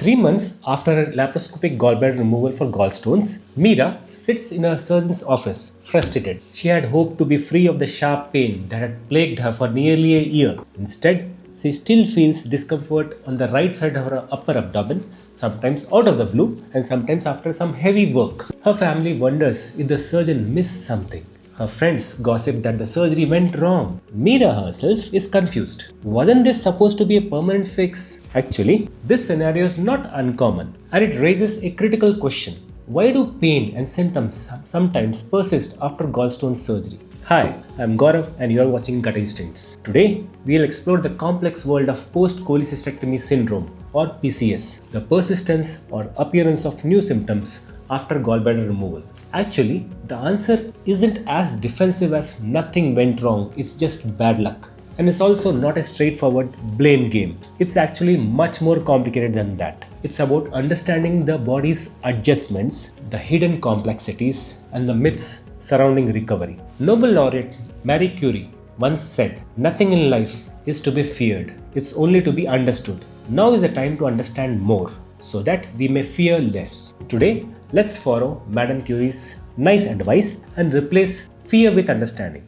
3 months after her laparoscopic gallbladder removal for gallstones, Meera sits in a surgeon's office, frustrated. She had hoped to be free of the sharp pain that had plagued her for nearly a year. Instead, she still feels discomfort on the right side of her upper abdomen, sometimes out of the blue and sometimes after some heavy work. Her family wonders if the surgeon missed something. Her friends gossip that the surgery went wrong. Meera herself is confused. Wasn't this supposed to be a permanent fix? Actually, this scenario is not uncommon and it raises a critical question. Why do pain and symptoms sometimes persist after gallstone surgery? Hi, I'm Gaurav and you are watching Gut Instincts. Today, we'll explore the complex world of post-cholecystectomy syndrome or PCS, the persistence or appearance of new symptoms after gallbladder removal. Actually, the answer isn't as defensive as nothing went wrong, it's just bad luck. And it's also not a straightforward blame game. It's actually much more complicated than that. It's about understanding the body's adjustments, the hidden complexities, and the myths surrounding recovery. Nobel laureate Marie Curie once said, "Nothing in life is to be feared, it's only to be understood." Now is the time to understand more, so that we may fear less. Today, let's follow Madame Curie's nice advice and replace fear with understanding.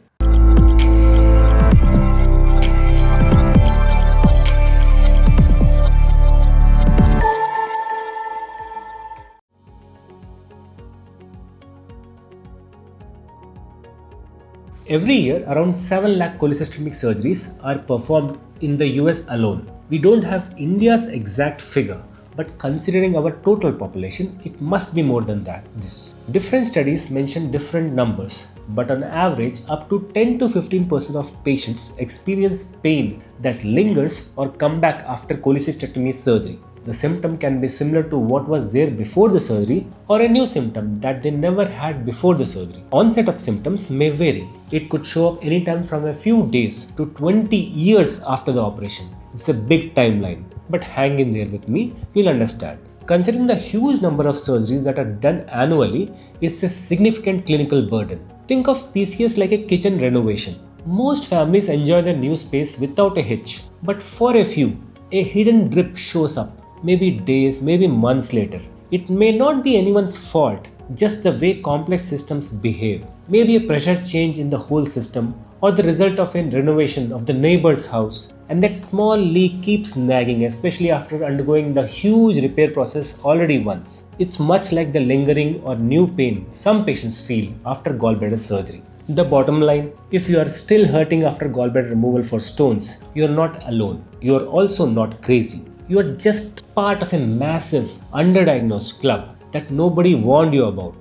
Every year, around 7 lakh cholecystectomy surgeries are performed in the US alone. We don't have India's exact figure, but considering our total population, it must be more than that. Different studies mention different numbers, but on average, up to 10 to 15% of patients experience pain that lingers or come back after cholecystectomy surgery. The symptom can be similar to what was there before the surgery or a new symptom that they never had before the surgery. Onset of symptoms may vary. It could show up anytime from a few days to 20 years after the operation. It's a big timeline, but hang in there with me, you'll understand. Considering the huge number of surgeries that are done annually, it's a significant clinical burden. Think of PCS like a kitchen renovation. Most families enjoy their new space without a hitch, but for a few, a hidden drip shows up. Maybe days, maybe months later. It may not be anyone's fault, just the way complex systems behave. Maybe a pressure change in the whole system or the result of a renovation of the neighbor's house. And that small leak keeps nagging, especially after undergoing the huge repair process already once. It's much like the lingering or new pain some patients feel after gallbladder surgery. The bottom line, if you are still hurting after gallbladder removal for stones, you are not alone. You are also not crazy. You are just part of a massive, underdiagnosed club that nobody warned you about.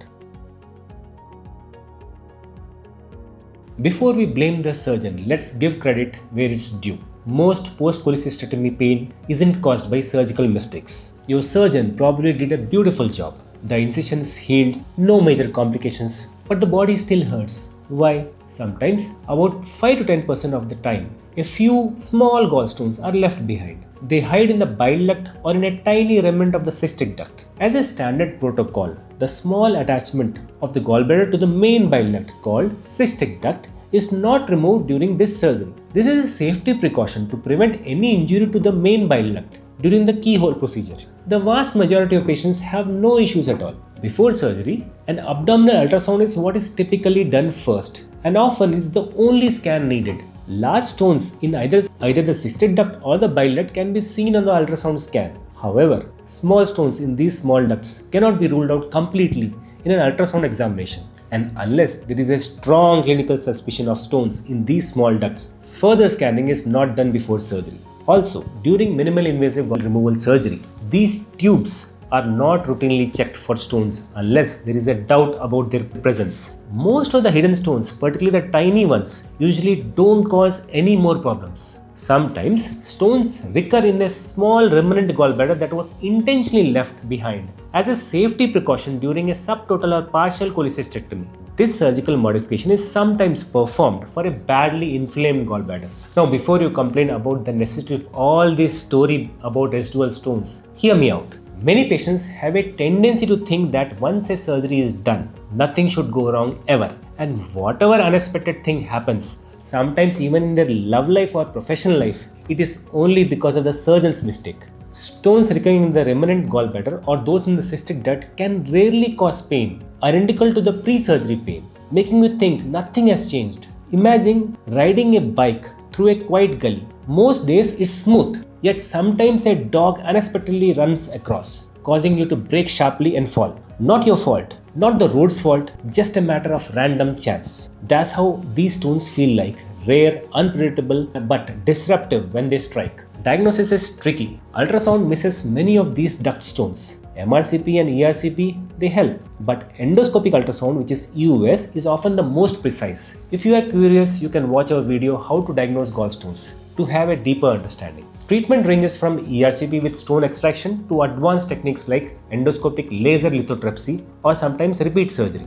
Before we blame the surgeon, let's give credit where it's due. Most post-cholecystectomy pain isn't caused by surgical mistakes. Your surgeon probably did a beautiful job. The incisions healed, no major complications, but the body still hurts. Why? Sometimes, about 5 to 10% of the time, a few small gallstones are left behind. They hide in the bile duct or in a tiny remnant of the cystic duct. As a standard protocol, the small attachment of the gallbladder to the main bile duct called cystic duct is not removed during this surgery. This is a safety precaution to prevent any injury to the main bile duct during the keyhole procedure. The vast majority of patients have no issues at all. Before surgery, an abdominal ultrasound is what is typically done first, and often it's the only scan needed. Large stones in either the cystic duct or the bile duct can be seen on the ultrasound scan. However, small stones in these small ducts cannot be ruled out completely in an ultrasound examination. And unless there is a strong clinical suspicion of stones in these small ducts, further scanning is not done before surgery. Also, during minimal invasive gall removal surgery, these tubes are not routinely checked for stones unless there is a doubt about their presence. Most of the hidden stones, particularly the tiny ones, usually don't cause any more problems. Sometimes, stones recur in a small remnant gallbladder that was intentionally left behind as a safety precaution during a subtotal or partial cholecystectomy. This surgical modification is sometimes performed for a badly inflamed gallbladder. Now, before you complain about the necessity of all this story about residual stones, hear me out. Many patients have a tendency to think that once a surgery is done, nothing should go wrong ever. And whatever unexpected thing happens, sometimes even in their love life or professional life, it is only because of the surgeon's mistake. Stones recurring in the remnant gallbladder or those in the cystic duct can rarely cause pain, identical to the pre-surgery pain, making you think nothing has changed. Imagine riding a bike through a quiet gully. Most days it's smooth, yet sometimes a dog unexpectedly runs across, causing you to brake sharply and fall. Not your fault, not the road's fault, just a matter of random chance. That's how these stones feel like, rare, unpredictable, but disruptive when they strike. Diagnosis is tricky. Ultrasound misses many of these duct stones. MRCP and ERCP, they help, but endoscopic ultrasound, which is EUS, is often the most precise. If you are curious, you can watch our video How to Diagnose Gallstones to have a deeper understanding. Treatment ranges from ERCP with stone extraction to advanced techniques like endoscopic laser lithotripsy or sometimes repeat surgery.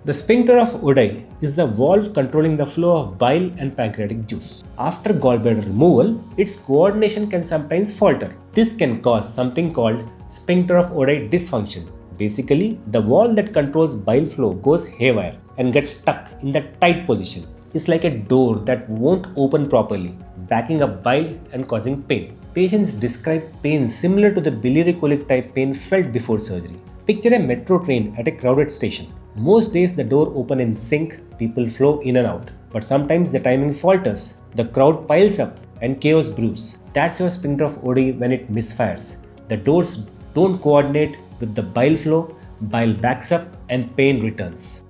The sphincter of Oddi is the valve controlling the flow of bile and pancreatic juice. After gallbladder removal, its coordination can sometimes falter. This can cause something called Sphincter of Oddi dysfunction. Basically, the valve that controls bile flow goes haywire and gets stuck in the tight position. It's like a door that won't open properly, backing up bile and causing pain. Patients describe pain similar to the biliary colic type pain felt before surgery. Picture a metro train at a crowded station. Most days the door open in sync, people flow in and out. But sometimes the timing falters, the crowd piles up and chaos brews. That's your sphincter of Oddi when it misfires. The doors don't coordinate with the bile flow, bile backs up and pain returns.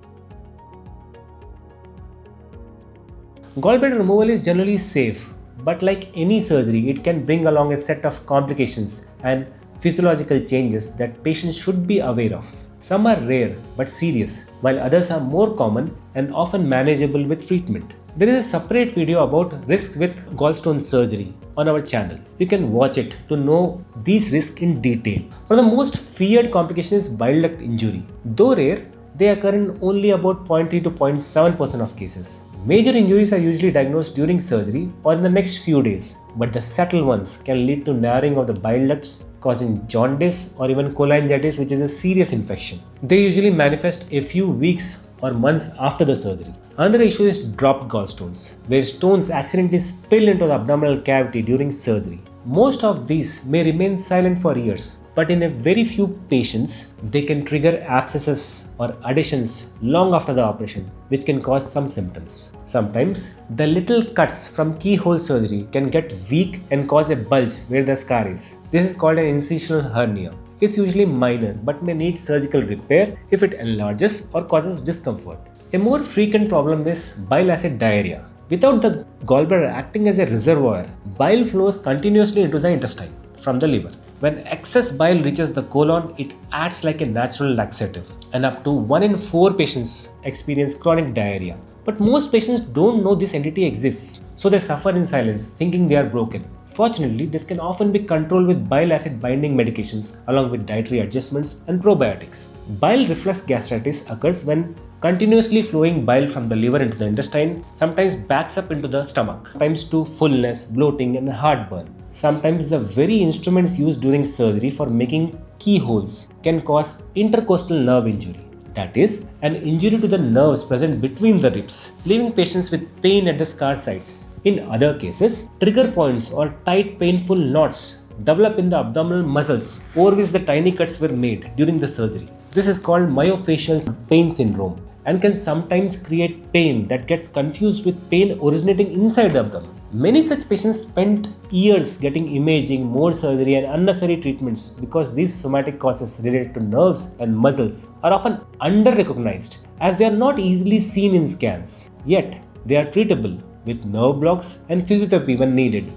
Gallbladder removal is generally safe, but like any surgery, it can bring along a set of complications and physiological changes that patients should be aware of. Some are rare but serious, while others are more common and often manageable with treatment. There is a separate video about risks with gallstone surgery on our channel. You can watch it to know these risks in detail. One of the most feared complications is bile duct injury. Though rare, they occur in only about 0.3 to 0.7% of cases. Major injuries are usually diagnosed during surgery or in the next few days, but the subtle ones can lead to narrowing of the bile ducts, causing jaundice or even cholangitis, which is a serious infection. They usually manifest a few weeks or months after the surgery. Another issue is dropped gallstones, where stones accidentally spill into the abdominal cavity during surgery. Most of these may remain silent for years, but in a very few patients, they can trigger abscesses or adhesions long after the operation, which can cause some symptoms. Sometimes, the little cuts from keyhole surgery can get weak and cause a bulge where the scar is. This is called an incisional hernia. It's usually minor but may need surgical repair if it enlarges or causes discomfort. A more frequent problem is bile acid diarrhea. Without the gallbladder acting as a reservoir, bile flows continuously into the intestine from the liver. When excess bile reaches the colon, it acts like a natural laxative, and up to 1 in 4 patients experience chronic diarrhea. But most patients don't know this entity exists, so they suffer in silence, thinking they are broken. Fortunately, this can often be controlled with bile acid binding medications along with dietary adjustments and probiotics. Bile reflux gastritis occurs when continuously flowing bile from the liver into the intestine sometimes backs up into the stomach, sometimes to fullness, bloating and heartburn. Sometimes the very instruments used during surgery for making keyholes can cause intercostal nerve injury. That is, an injury to the nerves present between the ribs, leaving patients with pain at the scar sites. In other cases, trigger points or tight painful knots develop in the abdominal muscles over which the tiny cuts were made during the surgery. This is called myofascial pain syndrome and can sometimes create pain that gets confused with pain originating inside the abdomen. Many such patients spend years getting imaging, more surgery and unnecessary treatments because these somatic causes related to nerves and muscles are often under-recognized as they are not easily seen in scans. Yet, they are treatable with nerve blocks and physiotherapy when needed.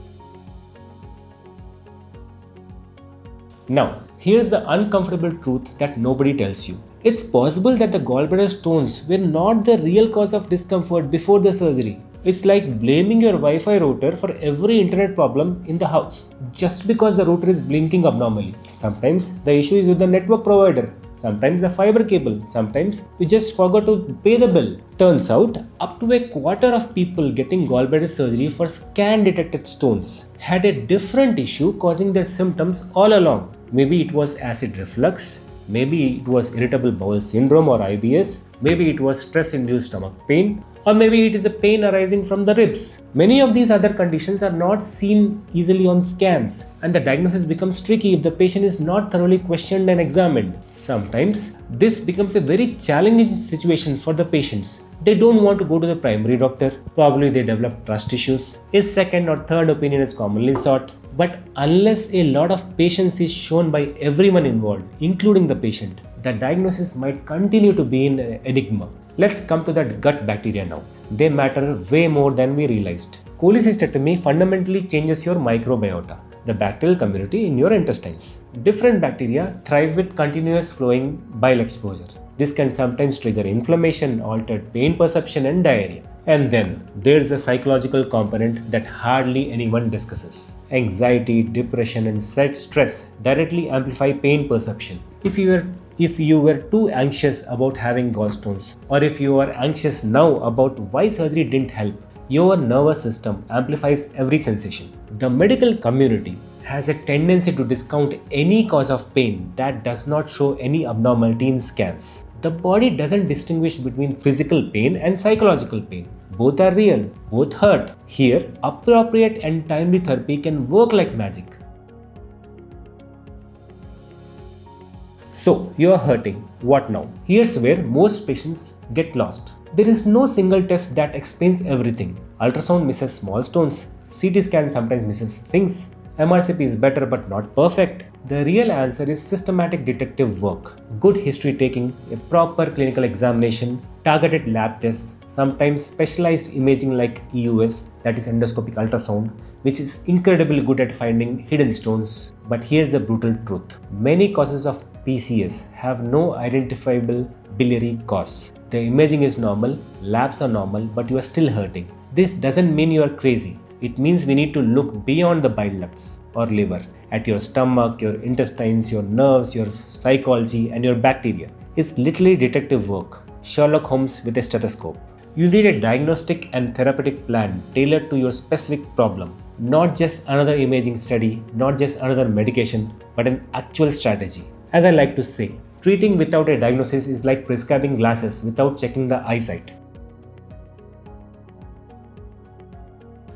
Now, here's the uncomfortable truth that nobody tells you. It's possible that the gallbladder stones were not the real cause of discomfort before the surgery. It's like blaming your Wi-Fi router for every internet problem in the house just because the router is blinking abnormally. Sometimes the issue is with the network provider, sometimes the fiber cable, sometimes you just forgot to pay the bill. Turns out, up to a quarter of people getting gallbladder surgery for scan-detected stones had a different issue causing their symptoms all along. Maybe it was acid reflux, maybe it was irritable bowel syndrome or IBS, maybe it was stress-induced stomach pain, Or maybe it is a pain arising from the ribs. Many of these other conditions are not seen easily on scans, and the diagnosis becomes tricky if the patient is not thoroughly questioned and examined. Sometimes, this becomes a very challenging situation for the patients. They don't want to go to the primary doctor, probably they develop trust issues. A second or third opinion is commonly sought. But unless a lot of patience is shown by everyone involved, including the patient, the diagnosis might continue to be an enigma. Let's come to that gut bacteria now. They matter way more than we realized. Cholecystectomy fundamentally changes your microbiota, the bacterial community in your intestines. Different bacteria thrive with continuous flowing bile exposure. This can sometimes trigger inflammation, altered pain perception, and diarrhea. And then there's a psychological component that hardly anyone discusses. Anxiety, depression, and stress directly amplify pain perception. If you were too anxious about having gallstones, or if you are anxious now about why surgery didn't help, your nervous system amplifies every sensation. The medical community has a tendency to discount any cause of pain that does not show any abnormality in scans. The body doesn't distinguish between physical pain and psychological pain. Both are real, both hurt. Here, appropriate and timely therapy can work like magic. So, you are hurting. What now? Here's where most patients get lost. There is no single test that explains everything. Ultrasound misses small stones. CT scan sometimes misses things. MRCP is better but not perfect. The real answer is systematic detective work, good history taking, a proper clinical examination, targeted lab tests, sometimes specialized imaging like EUS, that is endoscopic ultrasound, which is incredibly good at finding hidden stones. But here's the brutal truth. Many causes of PCS have no identifiable biliary cause. The imaging is normal, labs are normal, but you are still hurting. This doesn't mean you are crazy. It means we need to look beyond the bile ducts or liver, at your stomach, your intestines, your nerves, your psychology, and your bacteria. It's literally detective work. Sherlock Holmes with a stethoscope. You need a diagnostic and therapeutic plan tailored to your specific problem. Not just another imaging study, not just another medication, but an actual strategy. As I like to say, treating without a diagnosis is like prescribing glasses without checking the eyesight.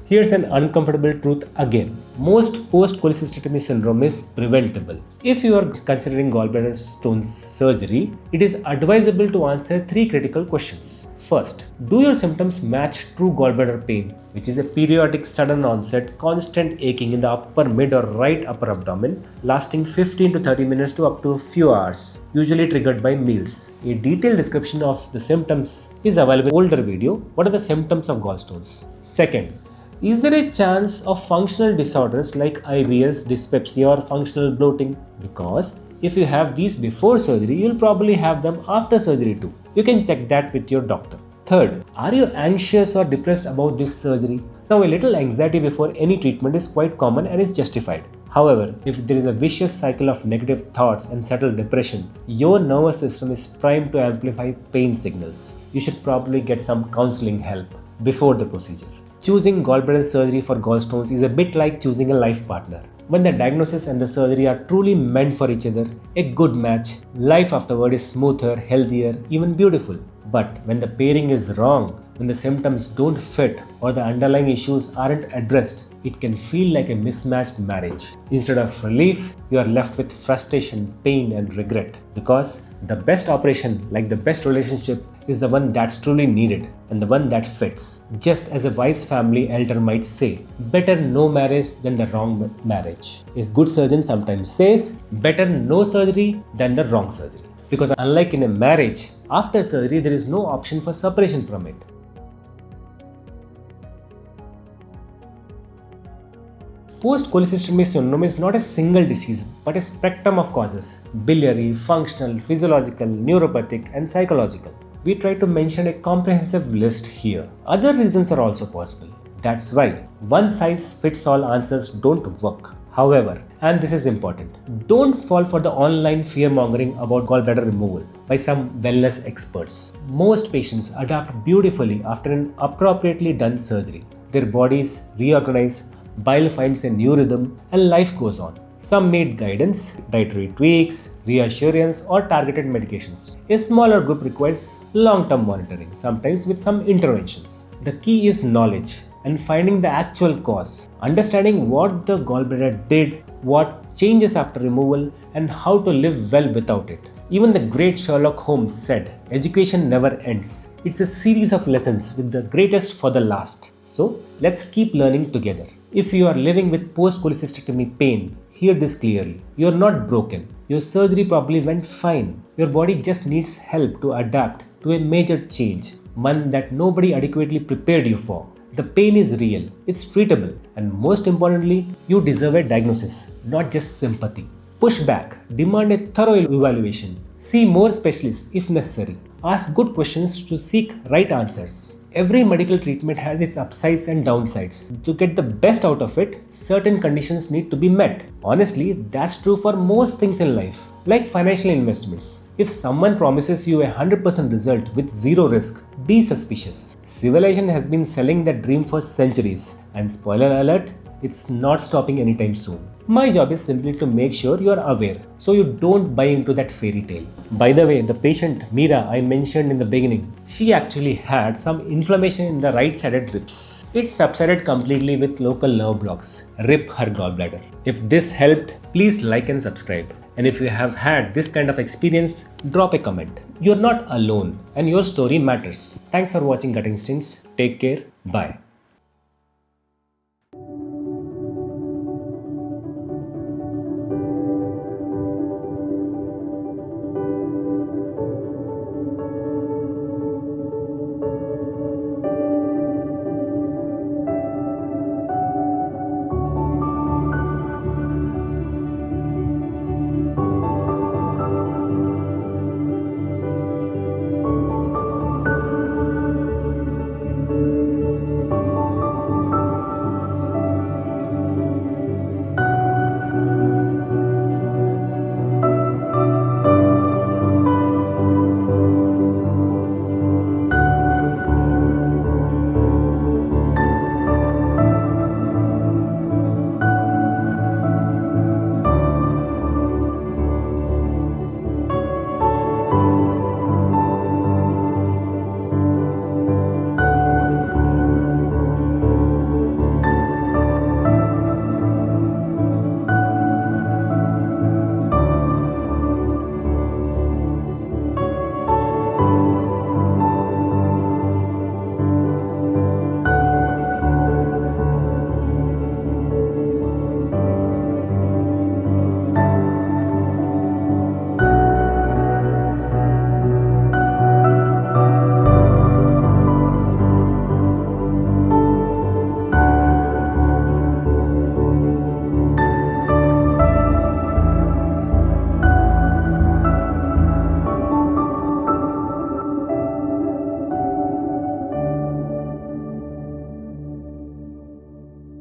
Here's an uncomfortable truth again. Most post-cholecystectomy syndrome is preventable. If you are considering gallbladder stones surgery, it is advisable to answer 3 critical questions. First, do your symptoms match true gallbladder pain, which is a periodic sudden onset, constant aching in the upper mid or right upper abdomen, lasting 15 to 30 minutes to up to a few hours, usually triggered by meals. A detailed description of the symptoms is available in an older video. What are the symptoms of gallstones? Second, is there a chance of functional disorders like IBS, dyspepsia, or functional bloating? Because if you have these before surgery, you'll probably have them after surgery too. You can check that with your doctor. Third, are you anxious or depressed about this surgery? Now, a little anxiety before any treatment is quite common and is justified. However, if there is a vicious cycle of negative thoughts and subtle depression, your nervous system is primed to amplify pain signals. You should probably get some counseling help before the procedure. Choosing gallbladder surgery for gallstones is a bit like choosing a life partner. When the diagnosis and the surgery are truly meant for each other, a good match, life afterward is smoother, healthier, even beautiful. But when the pairing is wrong, when the symptoms don't fit or the underlying issues aren't addressed, it can feel like a mismatched marriage. Instead of relief, you are left with frustration, pain, and regret. Because the best operation, like the best relationship, is the one that's truly needed and the one that fits. Just as a wise family elder might say, better no marriage than the wrong marriage. A good surgeon sometimes says, better no surgery than the wrong surgery. Because unlike in a marriage, after surgery there is no option for separation from it. Post-cholecystectomy syndrome is not a single disease, but a spectrum of causes: biliary, functional, physiological, neuropathic, and psychological. We try to mention a comprehensive list here. Other reasons are also possible. That's why one-size-fits-all answers don't work. However, and this is important, don't fall for the online fear-mongering about gallbladder removal by some wellness experts. Most patients adapt beautifully after an appropriately done surgery. Their bodies reorganize, bile finds a new rhythm, and life goes on. Some need guidance, dietary tweaks, reassurance, or targeted medications. A smaller group requires long-term monitoring, sometimes with some interventions. The key is knowledge and finding the actual cause, understanding what the gallbladder did, what changes after removal, and how to live well without it. Even the great Sherlock Holmes said, education never ends. It's a series of lessons with the greatest for the last. So, let's keep learning together. If you are living with post-cholecystectomy pain, hear this clearly. You are not broken. Your surgery probably went fine. Your body just needs help to adapt to a major change, one that nobody adequately prepared you for. The pain is real, it's treatable, and most importantly, you deserve a diagnosis, not just sympathy. Push back, demand a thorough evaluation, see more specialists if necessary, ask good questions to seek right answers. Every medical treatment has its upsides and downsides. To get the best out of it, certain conditions need to be met. Honestly, that's true for most things in life, like financial investments. If someone promises you a 100% result with zero risk, be suspicious. Civilization has been selling that dream for centuries, and spoiler alert, it's not stopping anytime soon. My job is simply to make sure you are aware, so you don't buy into that fairy tale. By the way, the patient Meera I mentioned in the beginning, she actually had some inflammation in the right-sided ribs. It subsided completely with local nerve blocks. Rip her gallbladder. If this helped, please like and subscribe. And if you have had this kind of experience, drop a comment. You're not alone, and your story matters. Thanks for watching Gut Instincts. Take care. Bye.